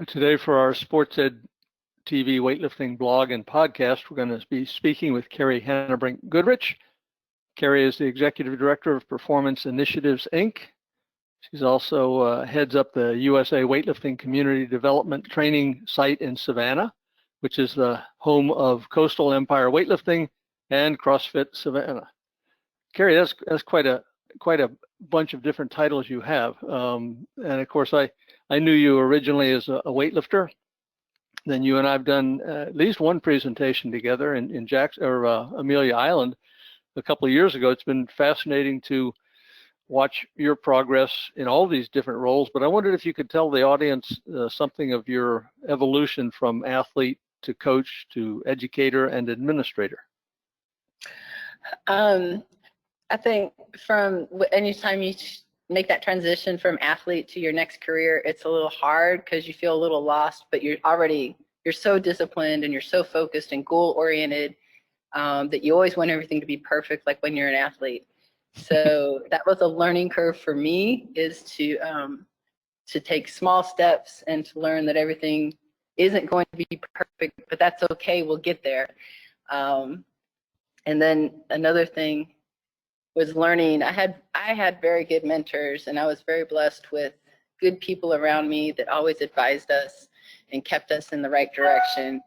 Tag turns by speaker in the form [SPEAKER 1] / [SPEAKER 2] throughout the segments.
[SPEAKER 1] Today for our SportsEdTV weightlifting blog and podcast, we're going to be speaking with Kerri Hanebrink Goodrich. Kerri is the Executive Director of Performance Initiatives, Inc. She's also heads up the USA Weightlifting Community Development Training Site in Savannah, which is the home of Coastal Empire Weightlifting and CrossFit Savannah. Kerri, that's quite a bunch of different titles you have. And of course, I knew you originally as a weightlifter. Then you and I've done at least one presentation together in Amelia Island a couple of years ago. It's been fascinating to watch your progress in all these different roles, but I wondered if you could tell the audience something of your evolution from athlete to coach to educator and administrator.
[SPEAKER 2] I think from anytime you make that transition from athlete to your next career, it's a little hard because you feel a little lost, but you're so disciplined and you're so focused and goal oriented that you always want everything to be perfect, like when you're an athlete. So that was a learning curve for me, is to take small steps and to learn that everything isn't going to be perfect, but that's okay, we'll get there. And then another thing was learning. I had very good mentors, and I was very blessed with good people around me that always advised us and kept us in the right direction,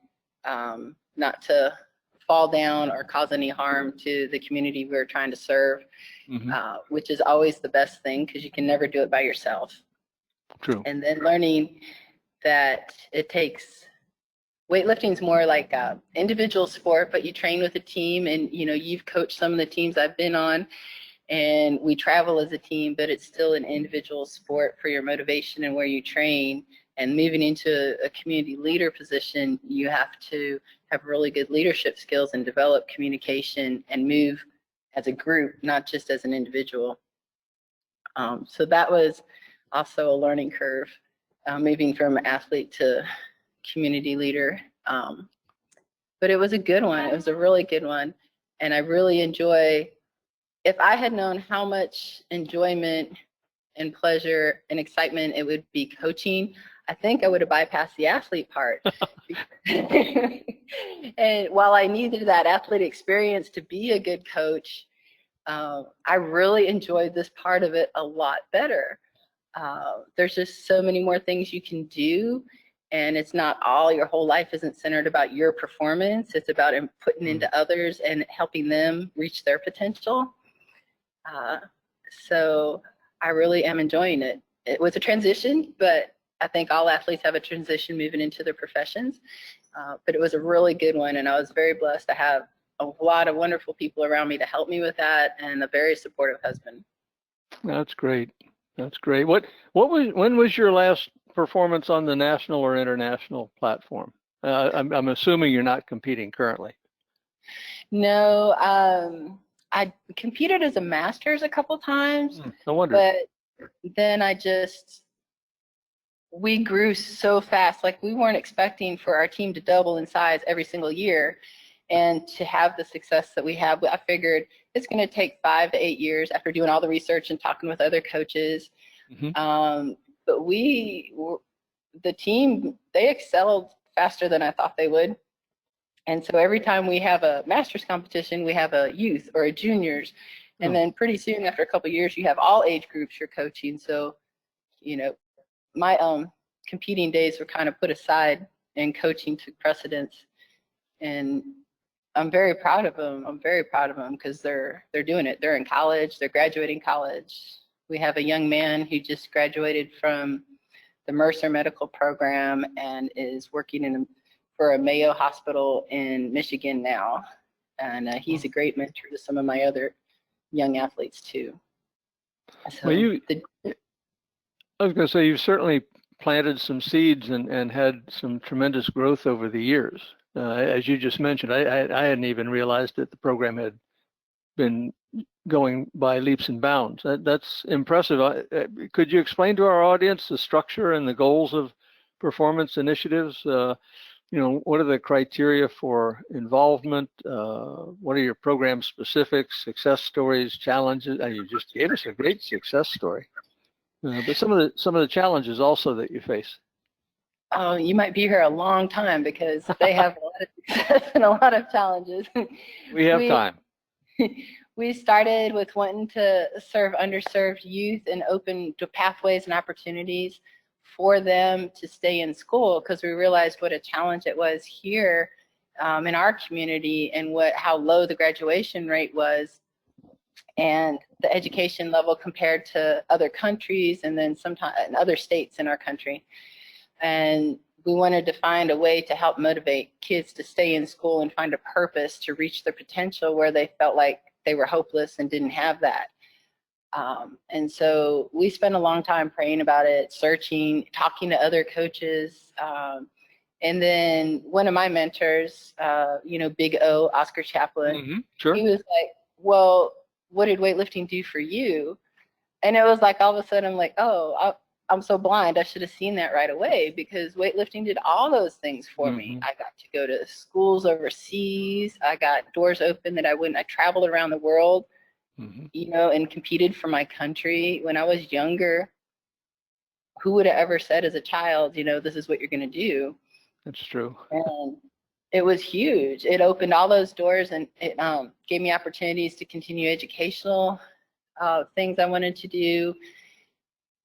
[SPEAKER 2] not to fall down or cause any harm to the community we were trying to serve, which is always the best thing because you can never do it by yourself.
[SPEAKER 1] True.
[SPEAKER 2] And then learning that weightlifting's more like an individual sport, but you train with a team, and you've coached some of the teams I've been on, and we travel as a team, but it's still an individual sport for your motivation and where you train. And moving into a community leader position, you have to have really good leadership skills and develop communication and move as a group, not just as an individual. So that was also a learning curve, moving from athlete to community leader. But it was a good one. It was a really good one. And I really enjoy, if I had known how much enjoyment and pleasure and excitement it would be coaching, I think I would have bypassed the athlete part. And while I needed that athlete experience to be a good coach, I really enjoyed this part of it a lot better. There's just so many more things you can do. And it's not your whole life isn't centered about your performance. It's about putting into others and helping them reach their potential. So I really am enjoying it. It was a transition, but I think all athletes have a transition moving into their professions. But it was a really good one, and I was very blessed to have a lot of wonderful people around me to help me with that, and a very supportive husband.
[SPEAKER 1] That's great. That's great. When was your last performance on the national or international platform? I'm assuming you're not competing currently.
[SPEAKER 2] No, I competed as a masters a couple times.
[SPEAKER 1] No wonder.
[SPEAKER 2] But then we grew so fast. Like, we weren't expecting for our team to double in size every single year. And to have the success that we have, I figured it's going to take 5 to 8 years after doing all the research and talking with other coaches. But the team, they excelled faster than I thought they would. And so every time we have a masters competition, we have a youth or a juniors. And then pretty soon, after a couple of years, you have all age groups you're coaching. So, my competing days were kind of put aside, and coaching took precedence. And I'm very proud of them. I'm very proud of them because they're doing it. They're in college. They're graduating college. We have a young man who just graduated from the Mercer Medical Program and is working for a Mayo hospital in Michigan now. And he's a great mentor to some of my other young athletes too. So
[SPEAKER 1] I was going to say, you've certainly planted some seeds and had some tremendous growth over the years. As you just mentioned, I hadn't even realized that the program had been going by leaps and bounds. That's impressive. Could you explain to our audience the structure and the goals of performance initiatives? What are the criteria for involvement? What are your program specifics, success stories, challenges? You just gave us a great success story. But some of the challenges also that you face.
[SPEAKER 2] Oh, you might be here a long time because they have a lot of success and a lot of challenges.
[SPEAKER 1] We have
[SPEAKER 2] We-
[SPEAKER 1] time.
[SPEAKER 2] We started with wanting to serve underserved youth and open to pathways and opportunities for them to stay in school, because we realized what a challenge it was here in our community, and how low the graduation rate was and the education level compared to other countries, and then sometimes in other states in our country. And we wanted to find a way to help motivate kids to stay in school and find a purpose to reach their potential where they felt like they were hopeless and didn't have that. And so we spent a long time praying about it, searching, talking to other coaches. And then one of my mentors, Big O, Oscar Chaplin,
[SPEAKER 1] Sure.
[SPEAKER 2] he was like, well, what did weightlifting do for you? And it was like all of a sudden I'm like, oh, I'm so blind. I should have seen that right away, because weightlifting did all those things for me. I got to go to schools overseas. I got doors open that I wouldn't. I traveled around the world, and competed for my country. When I was younger, who would have ever said as a child, this is what you're going to do?
[SPEAKER 1] That's true.
[SPEAKER 2] And it was huge. It opened all those doors, and it gave me opportunities to continue educational things I wanted to do.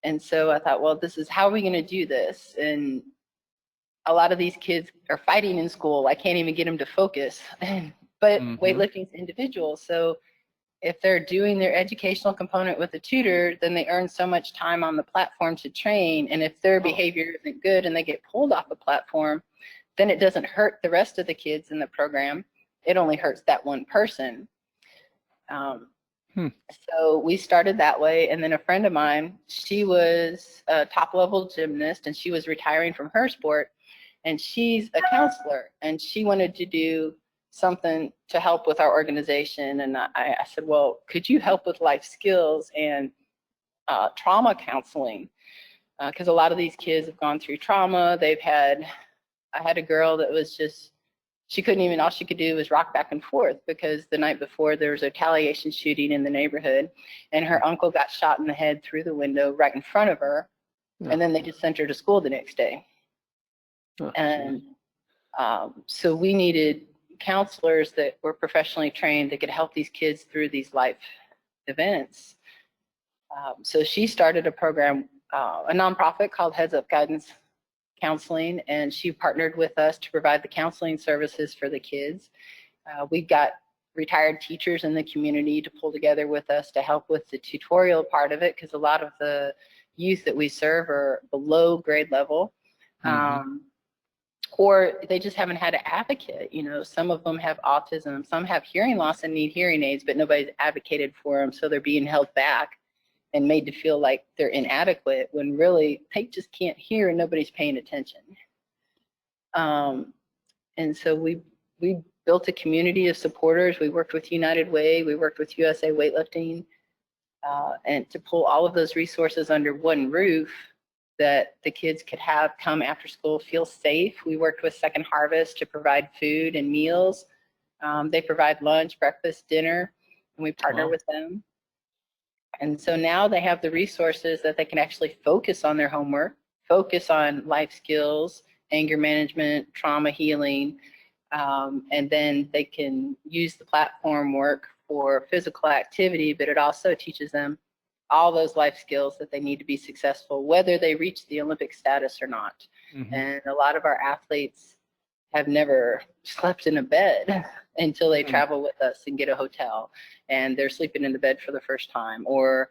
[SPEAKER 2] And so I thought, well, this is how are we going to do this? And a lot of these kids are fighting in school. I can't even get them to focus. But weightlifting is individual. So if they're doing their educational component with a tutor, then they earn so much time on the platform to train. And if their behavior isn't good and they get pulled off the platform, then it doesn't hurt the rest of the kids in the program. It only hurts that one person. So we started that way. And then a friend of mine, she was a top-level gymnast, and she was retiring from her sport. And she's a counselor, and she wanted to do something to help with our organization. And I said, well, could you help with life skills and trauma counseling? Because a lot of these kids have gone through trauma. I had a girl that was just, all she could do was rock back and forth, because the night before there was a retaliation shooting in the neighborhood, and her uncle got shot in the head through the window right in front of her. And then they just sent her to school the next day. And so we needed counselors that were professionally trained that could help these kids through these life events. So she started a program, a nonprofit called Heads Up Guidance Counseling, and she partnered with us to provide the counseling services for the kids. We got retired teachers in the community to pull together with us to help with the tutorial part of it, because a lot of the youth that we serve are below grade level. Or they just haven't had an advocate. Some of them have autism, some have hearing loss and need hearing aids, but nobody's advocated for them, so they're being held back and made to feel like they're inadequate, when really they just can't hear and nobody's paying attention. And so we built a community of supporters. We worked with United Way, we worked with USA Weightlifting, and to pull all of those resources under one roof, that the kids could have come after school, feel safe. We worked with Second Harvest to provide food and meals. They provide lunch, breakfast, dinner, and we partner with them. And so now they have the resources that they can actually focus on their homework, focus on life skills, anger management, trauma healing, and then they can use the platform work for physical activity, but it also teaches them all those life skills that they need to be successful, whether they reach the Olympic status or not. And a lot of our athletes have never slept in a bed until they travel with us and get a hotel, and they're sleeping in the bed for the first time, or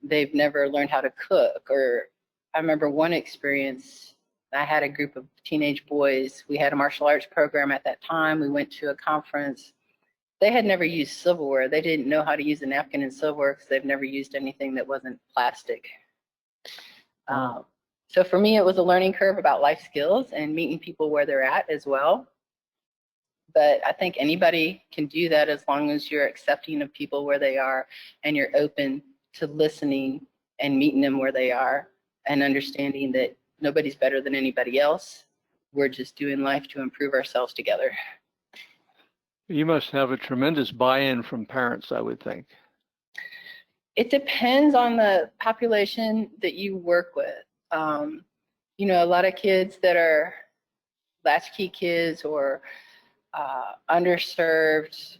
[SPEAKER 2] they've never learned how to cook. Or I remember one experience, I had a group of teenage boys. We had a martial arts program at that time. We went to a conference. They had never used silverware. They didn't know how to use a napkin and silverware because they've never used anything that wasn't plastic. So for me, it was a learning curve about life skills and meeting people where they're at as well. But I think anybody can do that as long as you're accepting of people where they are, and you're open to listening and meeting them where they are, and understanding that nobody's better than anybody else. We're just doing life to improve ourselves together.
[SPEAKER 1] You must have a tremendous buy-in from parents, I would think.
[SPEAKER 2] It depends on the population that you work with. a lot of kids that are latchkey kids or underserved,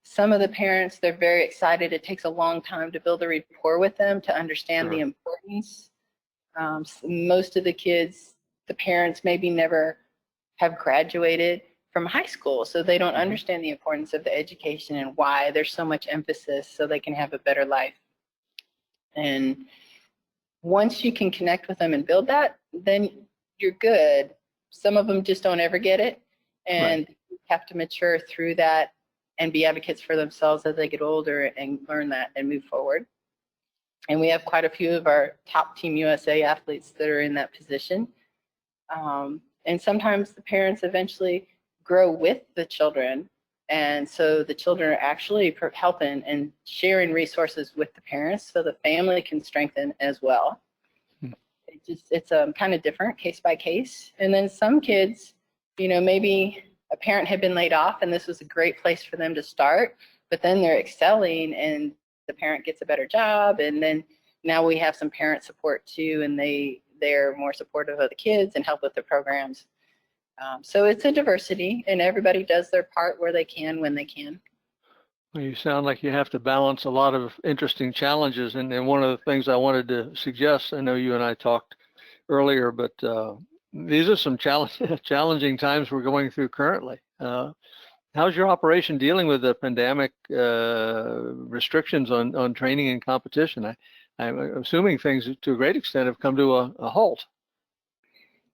[SPEAKER 2] some of the parents, they're very excited. It takes a long time to build a rapport with them to understand the importance. Most of the kids, the parents maybe never have graduated from high school, so they don't understand the importance of the education and why there's so much emphasis so they can have a better life. And once you can connect with them and build that, then you're good. Some of them just don't ever get it, and you have to mature through that and be advocates for themselves as they get older and learn that and move forward. And we have quite a few of our top Team USA athletes that are in that position. And sometimes the parents eventually grow with the children. And so the children are actually helping and sharing resources with the parents so the family can strengthen as well. It's kind of different case by case. And then some kids, maybe a parent had been laid off and this was a great place for them to start, but then they're excelling and the parent gets a better job. And then now we have some parent support too, and they're more supportive of the kids and help with the programs. So it's a diversity, and everybody does their part where they can, when they can.
[SPEAKER 1] Well, you sound like you have to balance a lot of interesting challenges. And one of the things I wanted to suggest, I know you and I talked earlier, but these are some challenging times we're going through currently. How's your operation dealing with the pandemic restrictions on training and competition? I'm assuming things to a great extent have come to a halt.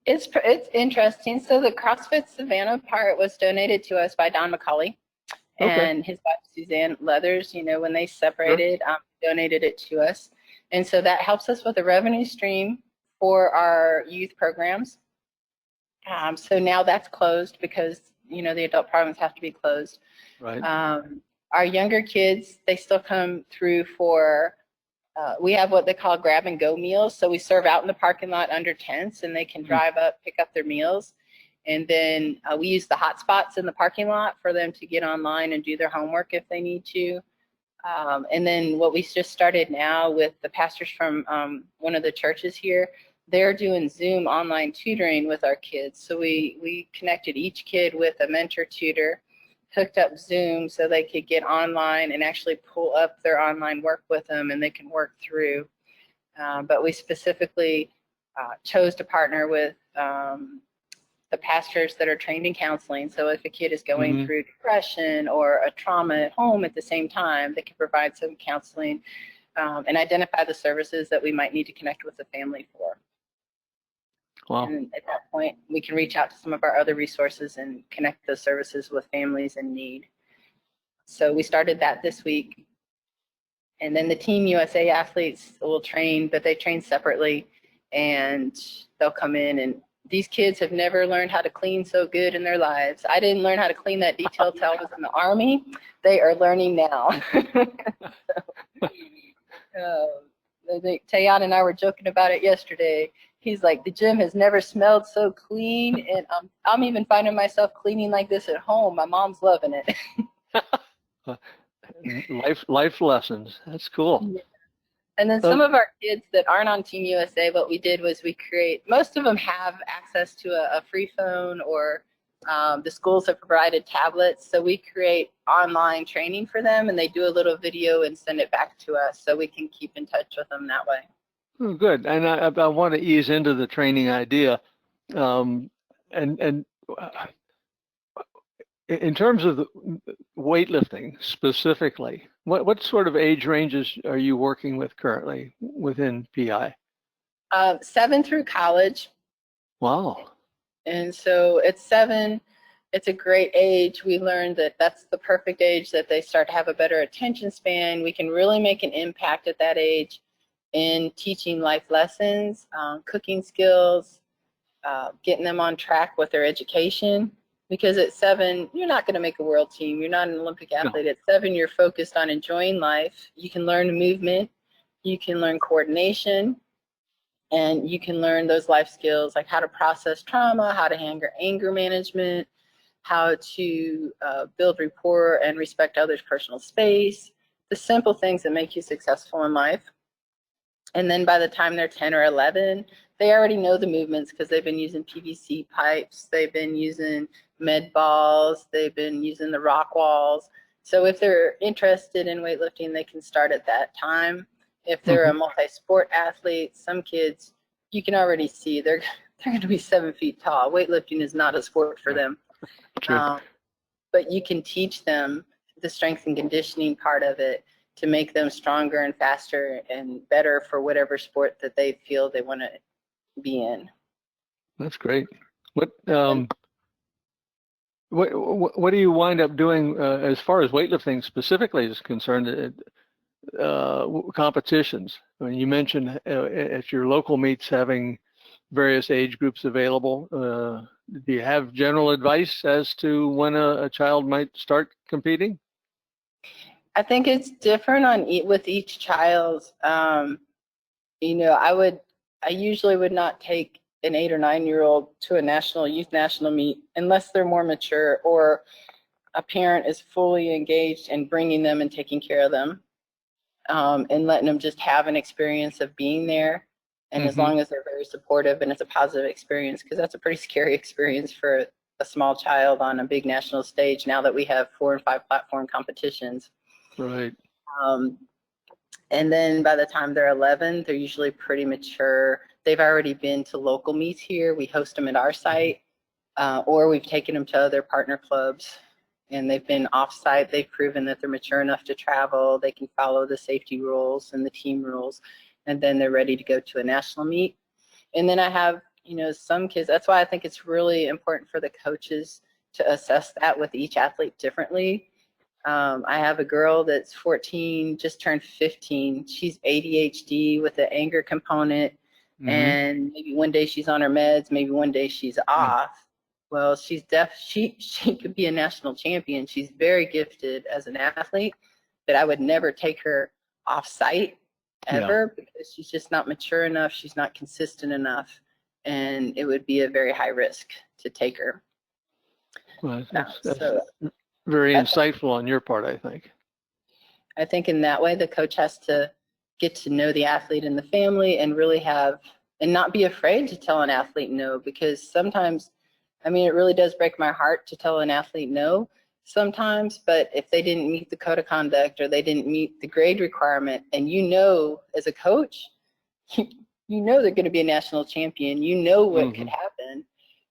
[SPEAKER 2] It's interesting. So the CrossFit Savannah part was donated to us by Don McCauley and his wife Suzanne Leathers. When they separated, donated it to us, and so that helps us with a revenue stream for our youth programs. So now that's closed because the adult programs have to be closed.
[SPEAKER 1] Right.
[SPEAKER 2] Our younger kids, they still come through for. We have what they call grab and go meals. So we serve out in the parking lot under tents, and they can drive up, pick up their meals. And then we use the hot spots in the parking lot for them to get online and do their homework if they need to. And then what we just started now with the pastors from one of the churches here, they're doing Zoom online tutoring with our kids. So we connected each kid with a mentor tutor, hooked up Zoom so they could get online and actually pull up their online work with them, and they can work through. But we specifically chose to partner with the pastors that are trained in counseling. So if a kid is going through depression or a trauma at home at the same time, they can provide some counseling and identify the services that we might need to connect with the family for.
[SPEAKER 1] Wow.
[SPEAKER 2] And at that point, we can reach out to some of our other resources and connect those services with families in need. So we started that this week. And then the Team USA athletes will train, but they train separately, and they'll come in. And these kids have never learned how to clean so good in their lives. I didn't learn how to clean that detail till I was in the Army. They are learning now. Tayan and I were joking about it yesterday. He's like, the gym has never smelled so clean, and I'm even finding myself cleaning like this at home. My mom's loving it.
[SPEAKER 1] Life lessons. That's cool.
[SPEAKER 2] Yeah. And then some of our kids that aren't on Team USA, what we did was most of them have access to a free phone, or the schools have provided tablets. So we create online training for them, and they do a little video and send it back to us so we can keep in touch with them that way.
[SPEAKER 1] Oh, good. And I want to ease into the training idea. And in terms of the weightlifting specifically, what sort of age ranges are you working with currently within PI?
[SPEAKER 2] 7 through college.
[SPEAKER 1] Wow.
[SPEAKER 2] And so at 7, it's a great age. We learned that that's the perfect age that they start to have a better attention span. We can really make an impact at that age in teaching life lessons, cooking skills, getting them on track with their education. Because at 7, you're not going to make a world team. You're not an Olympic athlete. No. At 7, you're focused on enjoying life. You can learn movement. You can learn coordination. And you can learn those life skills like how to process trauma, how to handle anger management, how to build rapport and respect others' personal space, the simple things that make you successful in life. And then by the time they're 10 or 11, they already know the movements because they've been using PVC pipes, they've been using med balls, they've been using the rock walls. So if they're interested in weightlifting, they can start at that time. If they're a multi-sport athlete, some kids, you can already see they're going to be 7 feet tall. Weightlifting is not a sport for them. But you can teach them the strength and conditioning part of it to make them stronger and faster and better for whatever sport that they feel they want to be in.
[SPEAKER 1] That's great. What do you wind up doing as far as weightlifting specifically is concerned? Competitions. I mean, you mentioned at your local meets having various age groups available. Do you have general advice as to when a child might start competing?
[SPEAKER 2] I think it's different with each child. You know, I usually would not take an 8 or 9-year-old to a youth national meet unless they're more mature or a parent is fully engaged in bringing them and taking care of them, and letting them just have an experience of being there. And as long as they're very supportive and it's a positive experience, because that's a pretty scary experience for a small child on a big national stage now that we have 4 and 5 platform competitions.
[SPEAKER 1] Right.
[SPEAKER 2] And then by the time they're 11, they're usually pretty mature. They've already been to local meets here. We host them at our site, or we've taken them to other partner clubs, and they've been off-site. They've proven that they're mature enough to travel. They can follow the safety rules and the team rules, and then they're ready to go to a national meet. And then I have, you know, some kids. That's why I think it's really important for the coaches to assess that with each athlete differently. I have a girl that's 14, just turned 15. She's ADHD with the anger component, and maybe one day she's on her meds, maybe one day she's off. Well, she's she could be a national champion. She's very gifted as an athlete, but I would never take her off site ever because she's just not mature enough. She's not consistent enough, and it would be a very high risk to take her.
[SPEAKER 1] Well, that's very insightful on your part, I think.
[SPEAKER 2] I think in that way, the coach has to get to know the athlete and the family and really and not be afraid to tell an athlete no, because sometimes, I mean, it really does break my heart to tell an athlete no sometimes, but if they didn't meet the code of conduct or they didn't meet the grade requirement, and you know, as a coach, you know they're going to be a national champion, you know what could happen,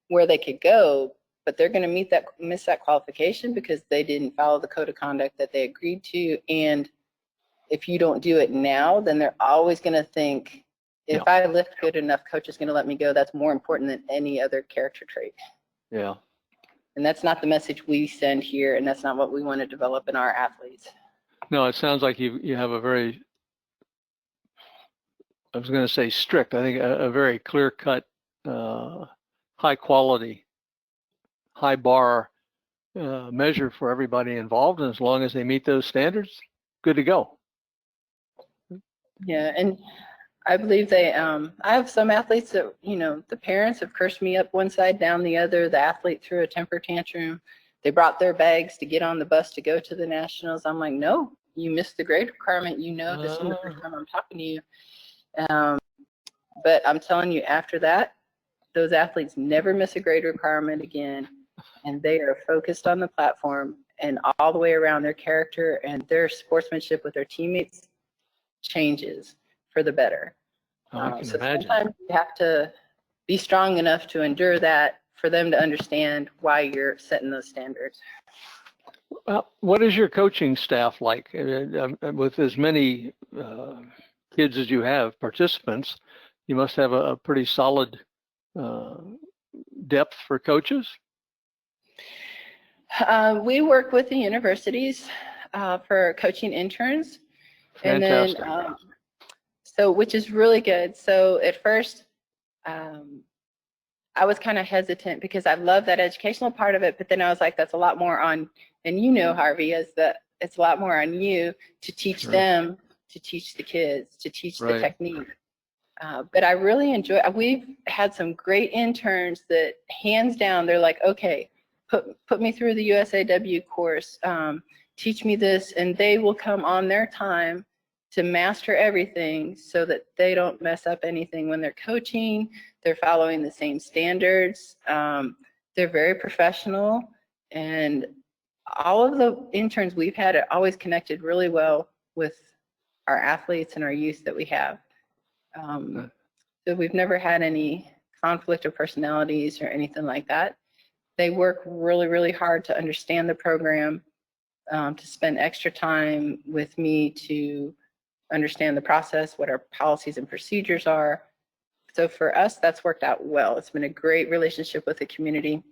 [SPEAKER 2] where they could go, but they're going to miss that qualification because they didn't follow the code of conduct that they agreed to. And if you don't do it now, then they're always going to think, if I lift good enough, coach is going to let me go. That's more important than any other character trait.
[SPEAKER 1] Yeah.
[SPEAKER 2] And that's not the message we send here, and that's not what we want to develop in our athletes.
[SPEAKER 1] No, it sounds like you have a very, I was going to say strict, I think a very clear-cut, high quality, high bar measure for everybody involved, and as long as they meet those standards, good to go.
[SPEAKER 2] Yeah, and I believe I have some athletes that, you know, the parents have cursed me up one side, down the other. The athlete threw a temper tantrum. They brought their bags to get on the bus to go to the nationals. I'm like, no, you missed the grade requirement. You know, this is the first time I'm talking to you. But I'm telling you, after that, those athletes never miss a grade requirement again, and they are focused on the platform, and all the way around their character and their sportsmanship with their teammates changes for the better.
[SPEAKER 1] I can
[SPEAKER 2] so
[SPEAKER 1] imagine.
[SPEAKER 2] Sometimes you have to be strong enough to endure that for them to understand why you're setting those standards.
[SPEAKER 1] Well, what is your coaching staff like? With as many kids as you have, participants, you must have a pretty solid depth for coaches.
[SPEAKER 2] We work with the universities for coaching interns.
[SPEAKER 1] Fantastic.
[SPEAKER 2] And then, which is really good. So at first, I was kind of hesitant because I love that educational part of it, but then I was like, that's a lot more on, and you know, Harvey, it's a lot more on you to teach them, to teach the kids, to teach the technique. But I really enjoy, we've had some great interns that hands down, they're like, okay, put me through the USAW course, teach me this, and they will come on their time to master everything so that they don't mess up anything when they're coaching. They're following the same standards. They're very professional, and all of the interns we've had are always connected really well with our athletes and our youth that we have. So we've never had any conflict of personalities or anything like that. They work really, really hard to understand the program, to spend extra time with me to understand the process, what our policies and procedures are. So for us, that's worked out well. It's been a great relationship with the community.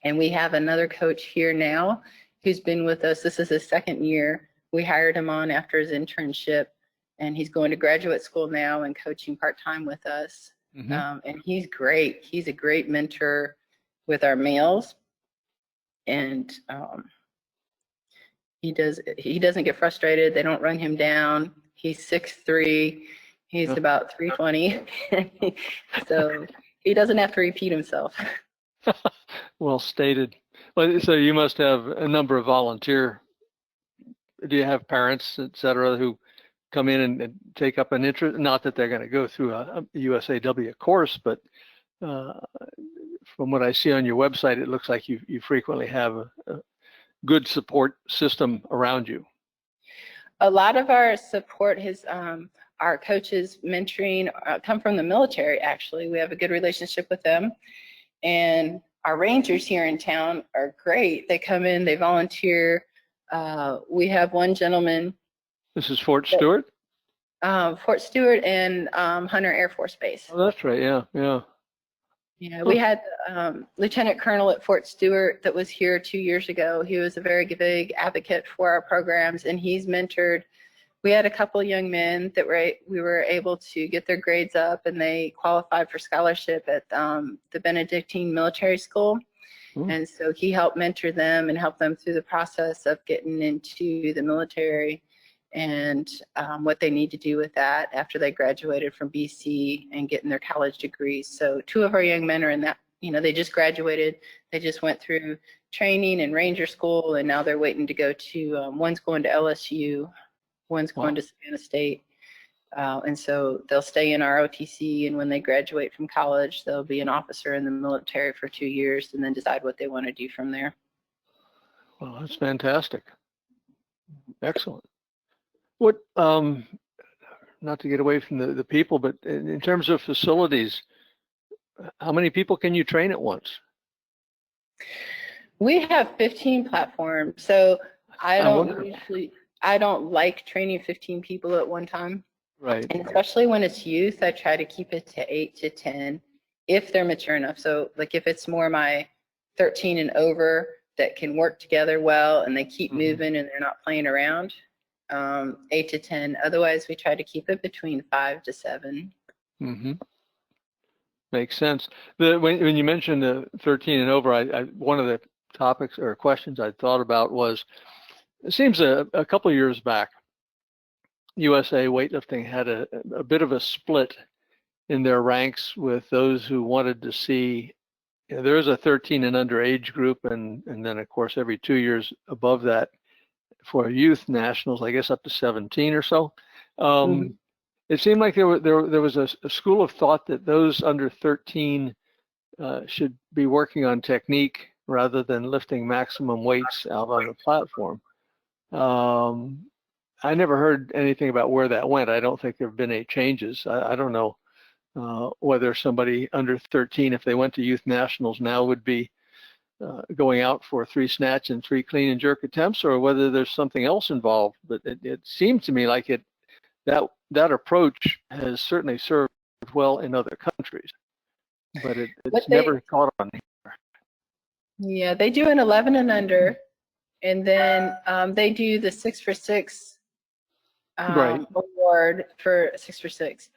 [SPEAKER 2] And we have another coach here now who's been with us. This is his second year. We hired him on after his internship, and he's going to graduate school now and coaching part-time with us. And he's great. He's a great mentor with our males. And he doesn't get frustrated. They don't run him down. He's 6'3". He's about 320. So he doesn't have to repeat himself.
[SPEAKER 1] Well stated. Well, so you must have a number of volunteer. Do you have parents, et cetera, who come in and take up an interest? Not that they're going to go through a USAW course, but from what I see on your website, it looks like you frequently have a good support system around you.
[SPEAKER 2] A lot of our support has our coaches mentoring come from the military. Actually, we have a good relationship with them, and our rangers here in town are great. They come in, they volunteer. We have one gentleman.
[SPEAKER 1] This is Fort Stewart?
[SPEAKER 2] Fort Stewart and Hunter Air Force Base.
[SPEAKER 1] Oh, that's right. Yeah.
[SPEAKER 2] Yeah, we had Lieutenant Colonel at Fort Stewart that was here 2 years ago. He was a very big advocate for our programs, and he's mentored. We had a couple of young men that we were able to get their grades up, and they qualified for scholarship at the Benedictine Military School. And so he helped mentor them and help them through the process of getting into the military and what they need to do with that after they graduated from BC and getting their college degrees. So 2 of our young men are in that, they just graduated. They just went through training and ranger school, and now they're waiting to go to, one's going to LSU, one's going to Savannah State. And so they'll stay in our OTC, and when they graduate from college, they'll be an officer in the military for 2 years and then decide what they want to do from there.
[SPEAKER 1] Well, that's fantastic. Excellent. What, not to get away from the people, but in terms of facilities, how many people can you train at once? We
[SPEAKER 2] have 15 platforms. So I don't like training 15 people at one time.
[SPEAKER 1] Right.
[SPEAKER 2] And especially when it's youth, I try to keep it to 8 to 10 if they're mature enough. So like if it's more my 13 and over that can work together well and they keep moving and they're not playing around, 8 to 10. Otherwise, we try to keep it between 5 to 7.
[SPEAKER 1] Makes sense. When you mentioned the 13 and over, one of the topics or questions I thought about was, it seems a couple of years back, USA Weightlifting had a bit of a split in their ranks with those who wanted to see, there is a 13 and under age group, and then of course every 2 years above that for youth nationals, I guess up to 17 or so. It seemed like there was a school of thought that those under 13 should be working on technique rather than lifting maximum weights out on the platform. I never heard anything about where that went. I don't think there have been any changes. I don't know whether somebody under 13, if they went to youth nationals now, would be going out for 3 snatch and 3 clean and jerk attempts, or whether there's something else involved. But it seemed to me like that approach has certainly served well in other countries, but it's never caught on here.
[SPEAKER 2] Yeah, they do an 11 and under, and then they do the 6 for 6 award for 6 for 6.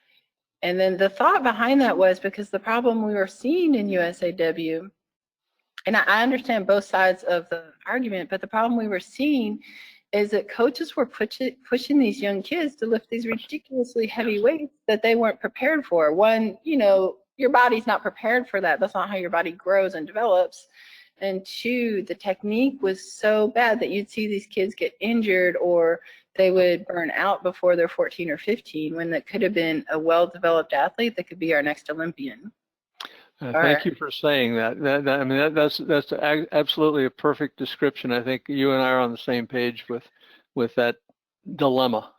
[SPEAKER 2] And then the thought behind that was because the problem we were seeing in USAW, and I understand both sides of the argument, but the problem we were seeing is that coaches were pushing these young kids to lift these ridiculously heavy weights that they weren't prepared for. One, your body's not prepared for that. That's not how your body grows and develops. And 2, the technique was so bad that you'd see these kids get injured, or they would burn out before they're 14 or 15, when that could have been a well-developed athlete that could be our next Olympian.
[SPEAKER 1] Thank you for saying that. I mean, that's absolutely a perfect description. I think you and I are on the same page with that dilemma.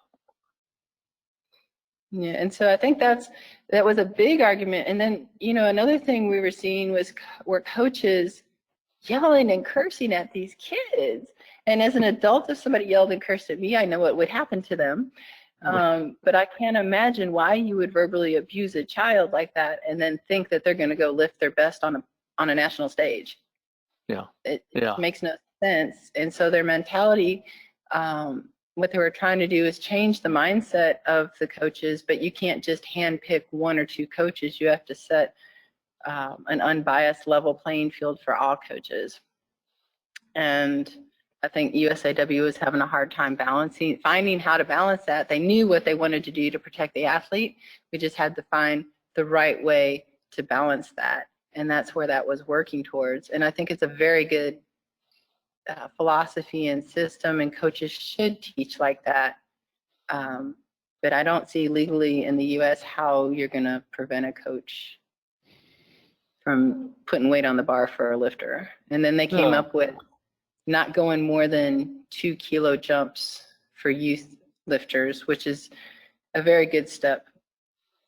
[SPEAKER 2] Yeah, and so I think that was a big argument. And then, you know, another thing we were seeing were coaches yelling and cursing at these kids. And as an adult, if somebody yelled and cursed at me, I know what would happen to them. But I can't imagine why you would verbally abuse a child like that and then think that they're going to go lift their best on a national stage.
[SPEAKER 1] Yeah.
[SPEAKER 2] It makes no sense. And so their mentality, what they were trying to do is change the mindset of the coaches, but you can't just handpick one or two coaches. You have to set an unbiased level playing field for all coaches. And I think USAW was having a hard time finding how to balance that. They knew what they wanted to do to protect the athlete. We just had to find the right way to balance that. And that's where that was working towards. And I think it's a very good philosophy and system, and coaches should teach like that. But I don't see legally in the US how you're going to prevent a coach from putting weight on the bar for a lifter. And then they came up with not going more than 2 kilo jumps for youth lifters, which is a very good step,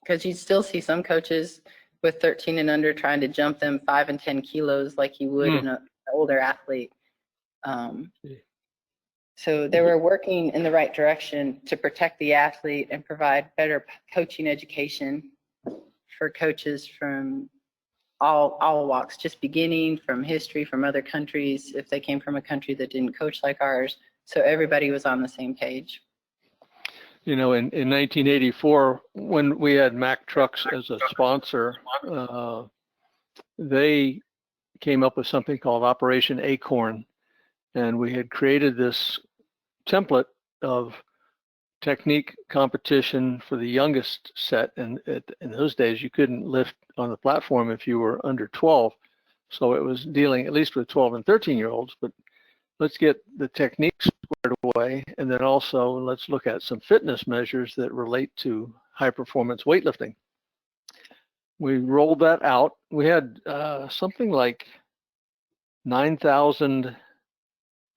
[SPEAKER 2] because you still see some coaches with 13 and under trying to jump them 5 and 10 kilos like you would in an older athlete. So they were working in the right direction to protect the athlete and provide better coaching education for coaches from all walks, just beginning from history, from other countries, if they came from a country that didn't coach like ours. So everybody was on the same page.
[SPEAKER 1] You know, in 1984, when we had Mack Trucks as a sponsor, they came up with something called Operation Acorn. And we had created this template of technique competition for the youngest set. And in those days, you couldn't lift on the platform if you were under 12. So it was dealing at least with 12 and 13-year-olds. But let's get the techniques squared away. And then also let's look at some fitness measures that relate to high-performance weightlifting. We rolled that out. We had something like 9,000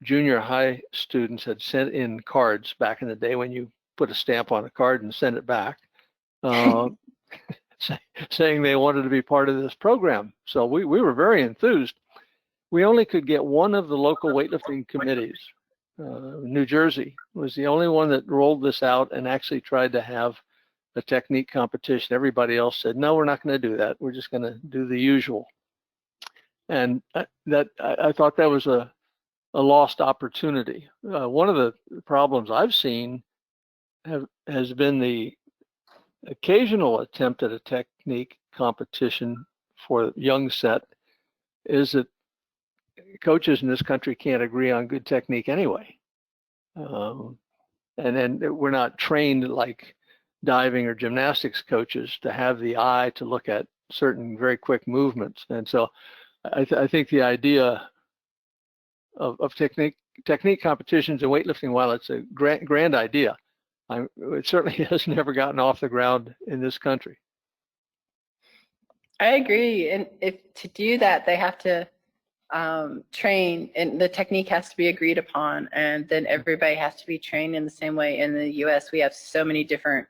[SPEAKER 1] junior high students had sent in cards back in the day when you put a stamp on a card and send it back, saying they wanted to be part of this program. So we were very enthused. We only could get one of the local weightlifting committees. New Jersey was the only one that rolled this out and actually tried to have a technique competition. Everybody else said, no, we're not going to do that. We're just going to do the usual. And I thought that was a lost opportunity. One of the problems I've seen has been the occasional attempt at a technique competition for young set is that coaches in this country can't agree on good technique anyway. And then we're not trained like diving or gymnastics coaches to have the eye to look at certain very quick movements. And so I think the idea of technique competitions in weightlifting, while it's a grand idea, it certainly has never gotten off the ground in this country.
[SPEAKER 2] I agree. And to do that, they have to train, and the technique has to be agreed upon, and then everybody has to be trained in the same way. In the US, we have so many different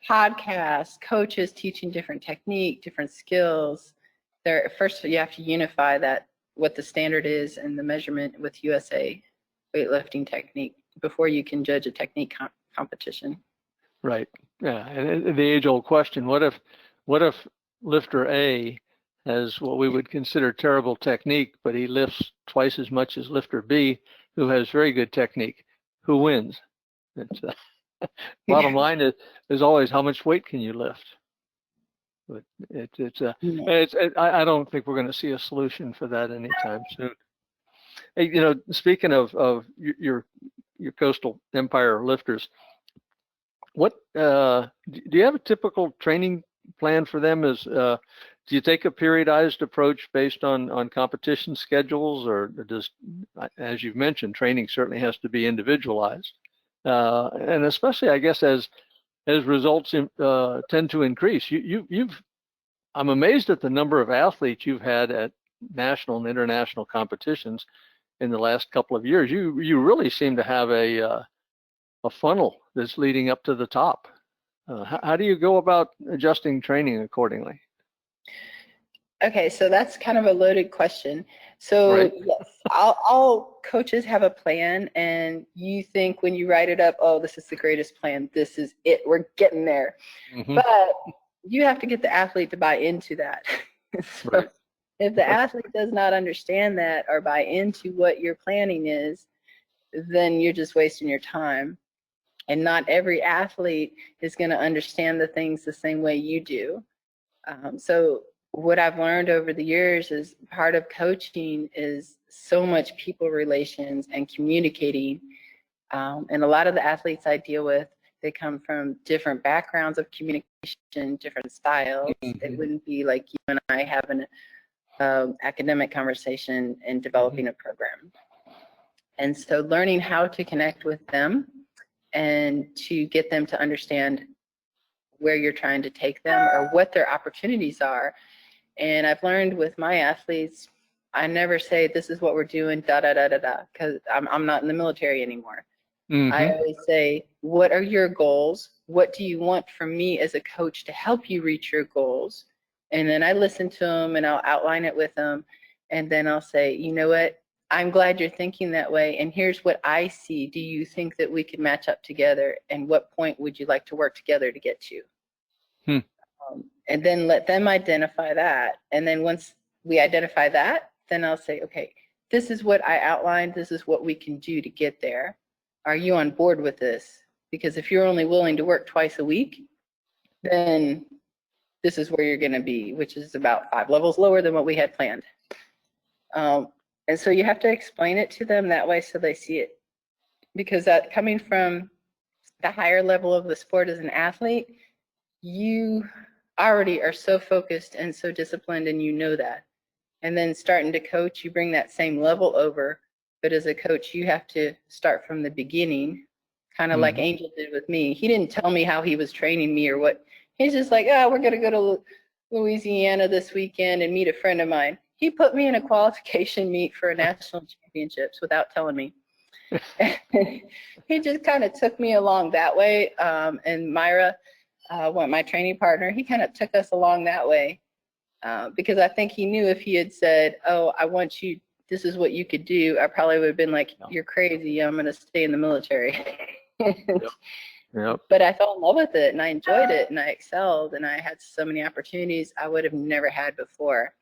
[SPEAKER 2] podcasts, coaches teaching different technique, different skills. First, you have to unify that, what the standard is and the measurement with USA weightlifting technique before you can judge a technique competition.
[SPEAKER 1] Right. Yeah. And the age-old question: what if lifter A has what we would consider terrible technique, but he lifts twice as much as lifter B, who has very good technique? Who wins? It's, bottom line is always, how much weight can you lift? But I don't think we're going to see a solution for that anytime soon. Hey, you know, speaking of your coastal Empire lifters, what do you have a typical training plan for them? Is do you take a periodized approach based on competition schedules, or does, as you've mentioned, training certainly has to be individualized, and especially, I guess, as results tend to increase. I'm amazed at the number of athletes you've had at national and international competitions in the last couple of years. You really seem to have a funnel that's leading up to the top. How do you go about adjusting training accordingly?
[SPEAKER 2] Okay, so that's kind of a loaded question. So
[SPEAKER 1] Right.
[SPEAKER 2] yes, all coaches have a plan, and you think when you write it up, oh, this is the greatest plan. This is it. We're getting there.
[SPEAKER 1] Mm-hmm.
[SPEAKER 2] But you have to get the athlete to buy into that. So
[SPEAKER 1] Right.
[SPEAKER 2] if the athlete does not understand that or buy into what your planning is, then you're just wasting your time. And not every athlete is going to understand the things the same way you do. So what I've learned over the years is part of coaching is so much people relations and communicating. And a lot of the athletes I deal with, they come from different backgrounds of communication, different styles.
[SPEAKER 1] Mm-hmm.
[SPEAKER 2] It wouldn't be like you and I having an academic conversation and developing a program. And so learning how to connect with them and to get them to understand where you're trying to take them or what their opportunities are. And I've learned with my athletes, I never say, this is what we're doing, da, da, da, da, da, because I'm not in the military anymore.
[SPEAKER 1] Mm-hmm.
[SPEAKER 2] I always say, what are your goals? What do you want from me as a coach to help you reach your goals? And then I listen to them and I'll outline it with them. And then I'll say, you know what? I'm glad you're thinking that way. And here's what I see. Do you think that we could match up together? And what point would you like to work together to get to? And then let them identify that. And then once we identify that, then I'll say, okay, this is what I outlined. This is what we can do to get there. Are you on board with this? Because if you're only willing to work twice a week, then this is where you're going to be, which is about 5 levels lower than what we had planned. And so you have to explain it to them that way so they see it. Because that coming from the higher level of the sport as an athlete, you already are so focused and so disciplined, and you know that. And then starting to coach, you bring that same level over. But as a coach, you have to start from the beginning, kind of like Angel did with me. He didn't tell me how he was training me or what. He's just like, oh, we're going to go to Louisiana this weekend and meet a friend of mine. He put me in a qualification meet for a national championships without telling me. He just kind of took me along that way. And Myra, my training partner, he kind of took us along that way because I think he knew if he had said, oh, I want you, this is what you could do, I probably would have been like, you're crazy, I'm going to stay in the military.
[SPEAKER 1] Yep.
[SPEAKER 2] But I fell in love with it and I enjoyed it and I excelled and I had so many opportunities I would have never had before.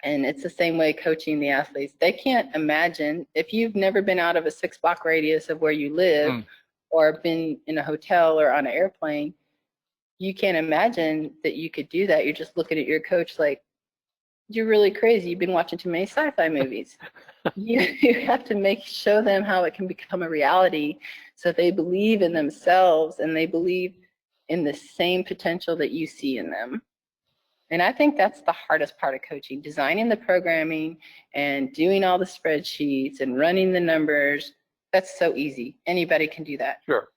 [SPEAKER 2] And it's the same way coaching the athletes. They can't imagine, if you've never been out of a 6-block radius of where you live or been in a hotel or on an airplane, you can't imagine that you could do that. You're just looking at your coach like, you're really crazy. You've been watching too many sci-fi movies. You have to show them how it can become a reality so they believe in themselves and they believe in the same potential that you see in them. And I think that's the hardest part of coaching, designing the programming and doing all the spreadsheets and running the numbers. That's so easy. Anybody can do that.
[SPEAKER 1] Sure.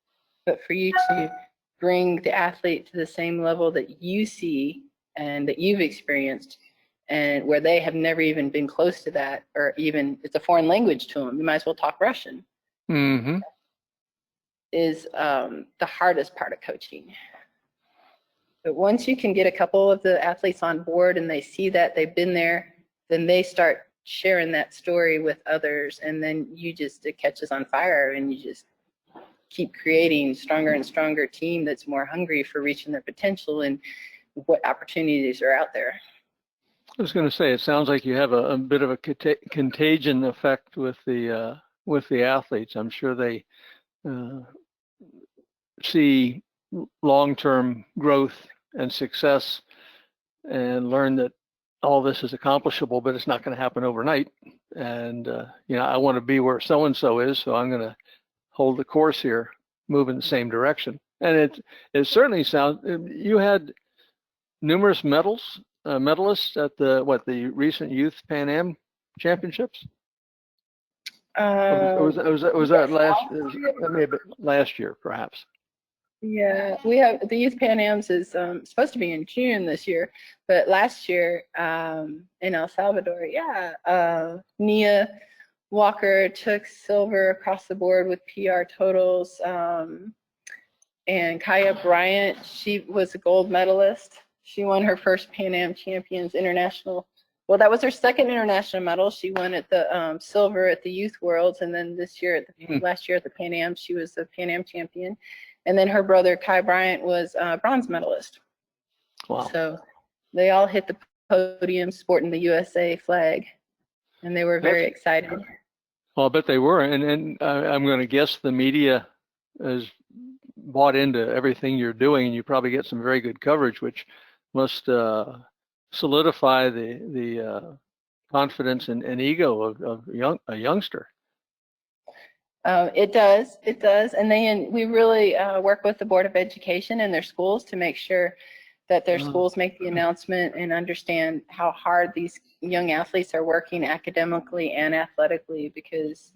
[SPEAKER 2] But for you to bring the athlete to the same level that you see and that you've experienced, and where they have never even been close to that, or even it's a foreign language to them, you might as well talk Russian, is the hardest part of coaching. But once you can get a couple of the athletes on board and they see that they've been there, then they start sharing that story with others, and then it catches on fire, and you just keep creating stronger and stronger team that's more hungry for reaching their potential and what opportunities are out there.
[SPEAKER 1] I was going to say, it sounds like you have a bit of a contagion effect with the athletes. I'm sure they see long-term growth and success and learn that all this is accomplishable, but it's not going to happen overnight. And I want to be where so-and-so is, so I'm going to hold the course here, move in the same direction. And it certainly sounds, you had numerous medals medalist at the recent Youth Pan Am Championships? Was that last? That may have been last year, perhaps.
[SPEAKER 2] Yeah, we have the Youth Pan Ams is supposed to be in June this year, but last year in El Salvador, Nia Walker took silver across the board with PR totals, and Kaya Bryant, she was a gold medalist. She won her first Pan Am Champions International. Well, that was her second international medal. She won at the silver at the Youth Worlds, and then last year at the Pan Am, she was the Pan Am champion. And then her brother Kai Bryant was a bronze medalist.
[SPEAKER 1] Wow!
[SPEAKER 2] So they all hit the podium sporting the USA flag, and they were very excited.
[SPEAKER 1] Well, I bet they were, and I'm going to guess the media has bought into everything you're doing, and you probably get some very good coverage, which must solidify the confidence and ego of a youngster.
[SPEAKER 2] It does, and we really work with the Board of Education and their schools to make sure that their schools make the announcement and understand how hard these young athletes are working academically and athletically, because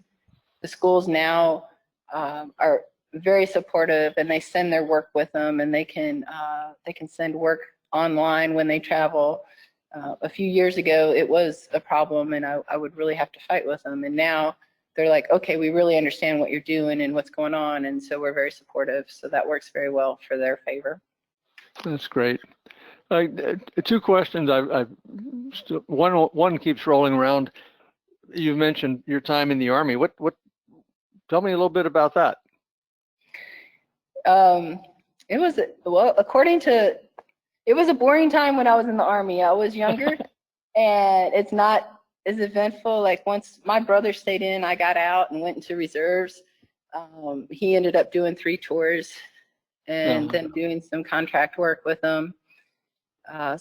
[SPEAKER 2] the schools now are very supportive, and they send their work with them, and they can send work online when they travel. A few years ago, it was a problem, and I would really have to fight with them, and now they're like, okay, we really understand what you're doing and what's going on, and so we're very supportive. So that works very well for their favor. That's
[SPEAKER 1] great. Two questions. One keeps rolling around. You mentioned your time in the Army. What? Tell me a little bit about that.
[SPEAKER 2] It was it was a boring time when I was in the Army. I was younger, and it's not as eventful. Like, once my brother stayed in, I got out and went into reserves. He ended up doing 3 tours and then doing some contract work with them. I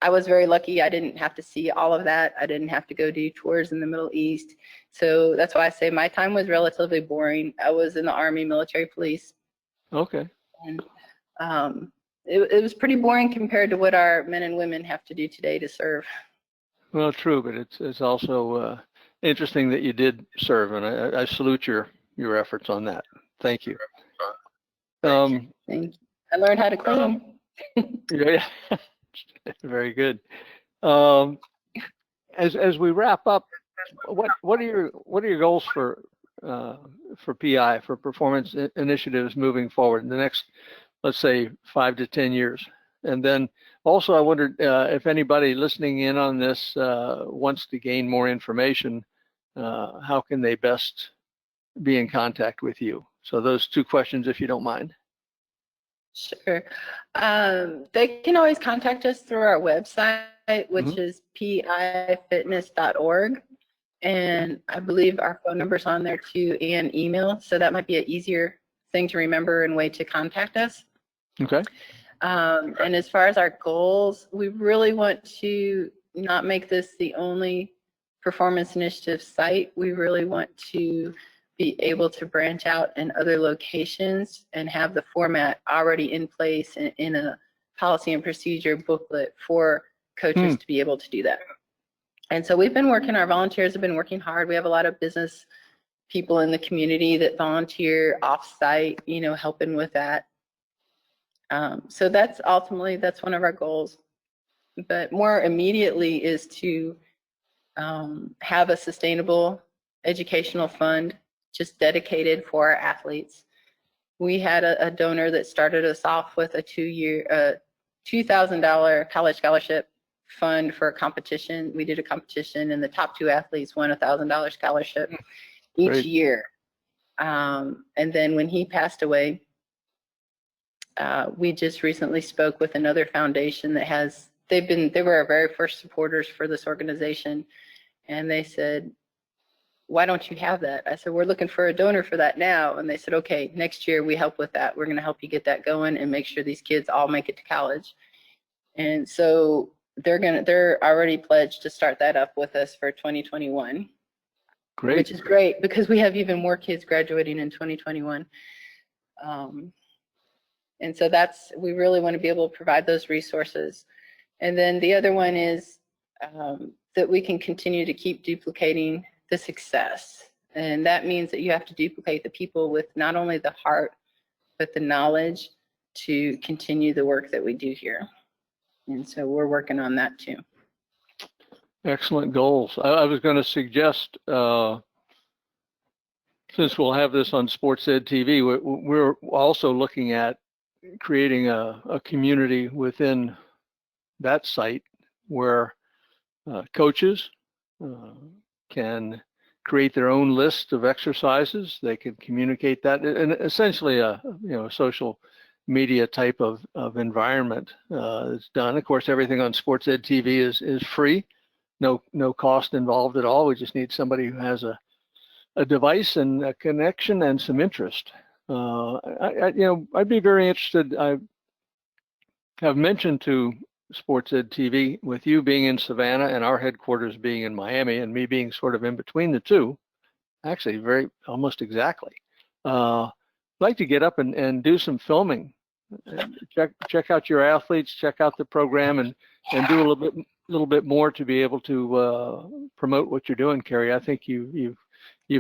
[SPEAKER 2] was very lucky. I didn't have to see all of that. I didn't have to go do tours in the Middle East. So that's why I say my time was relatively boring. I was in the Army military police.
[SPEAKER 1] Okay.
[SPEAKER 2] And it was pretty boring compared to what our men and women have to do today to serve.
[SPEAKER 1] Well, true, but it's also interesting that you did serve, and I salute your efforts on that. Thank you.
[SPEAKER 2] Thank you. I learned how to clean.
[SPEAKER 1] Yeah, very good. As we wrap up, what are your goals for PI, for performance initiatives moving forward in the next, let's say, 5 to 10 years? And then also, I wondered if anybody listening in on this wants to gain more information, how can they best be in contact with you? So those 2 questions, if you don't mind.
[SPEAKER 2] Sure. They can always contact us through our website, which is pifitness.org. And I believe our phone number's on there too, and email. So that might be an easier thing to remember and way to contact us.
[SPEAKER 1] Okay.
[SPEAKER 2] And as far as our goals, we really want to not make this the only performance initiative site. We really want to be able to branch out in other locations and have the format already in place in a policy and procedure booklet for coaches to be able to do that. And so our volunteers have been working hard. We have a lot of business people in the community that volunteer off-site, helping with that. So that's one of our goals. But more immediately is to have a sustainable educational fund just dedicated for our athletes. We had a donor that started us off with a $2,000 college scholarship fund for a competition. We did a competition, and the top 2 athletes won $1,000 scholarship each year. And then when he passed away, we just recently spoke with another foundation that they were our very first supporters for this organization, and they said, why don't you have that? I said, we're looking for a donor for that now. And they said, okay, next year we help with that. We're going to help you get that going and make sure these kids all make it to college. And so they're already pledged to start that up with us for 2021.
[SPEAKER 1] Great.
[SPEAKER 2] Which is great, because we have even more kids graduating in 2021. And so we really want to be able to provide those resources. And then the other one is that we can continue to keep duplicating the success. And that means that you have to duplicate the people with not only the heart, but the knowledge to continue the work that we do here. And so we're working on that too.
[SPEAKER 1] Excellent goals. I was going to suggest, since we'll have this on SportsEdTV, we're also looking at creating a community within that site where coaches can create their own list of exercises. They can communicate that, and essentially a social media type of environment is done. Of course, everything on SportsEdTV is free, no cost involved at all. We just need somebody who has a device and a connection and some interest. I'd be very interested. I have mentioned to SportsEdTV, with you being in Savannah and our headquarters being in Miami, and me being sort of in between the two, actually almost exactly. I'd like to get up and do some filming, check out your athletes, check out the program, and do a little bit more to be able to promote what you're doing, Kerri. I think you've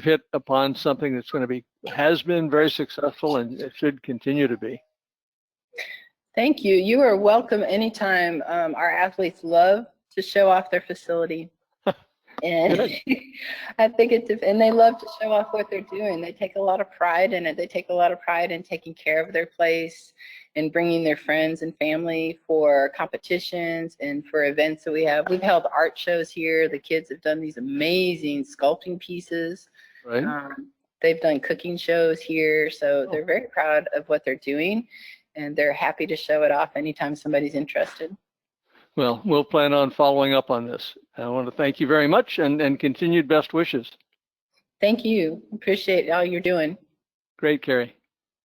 [SPEAKER 1] hit upon something that's has been very successful, and it should continue to be.
[SPEAKER 2] Thank you. You are welcome anytime. Our athletes love to show off their facility. And I think and they love to show off what they're doing. They take a lot of pride in it. They take a lot of pride in taking care of their place and bringing their friends and family for competitions and for events that we have. We've held art shows here. The kids have done these amazing sculpting pieces.
[SPEAKER 1] Right.
[SPEAKER 2] They've done cooking shows here. So they're very proud of what they're doing, and they're happy to show it off anytime somebody's interested.
[SPEAKER 1] Well, we'll plan on following up on this. I want to thank you very much, and continued best wishes.
[SPEAKER 2] Thank you. Appreciate all you're doing.
[SPEAKER 1] Great, Kerri.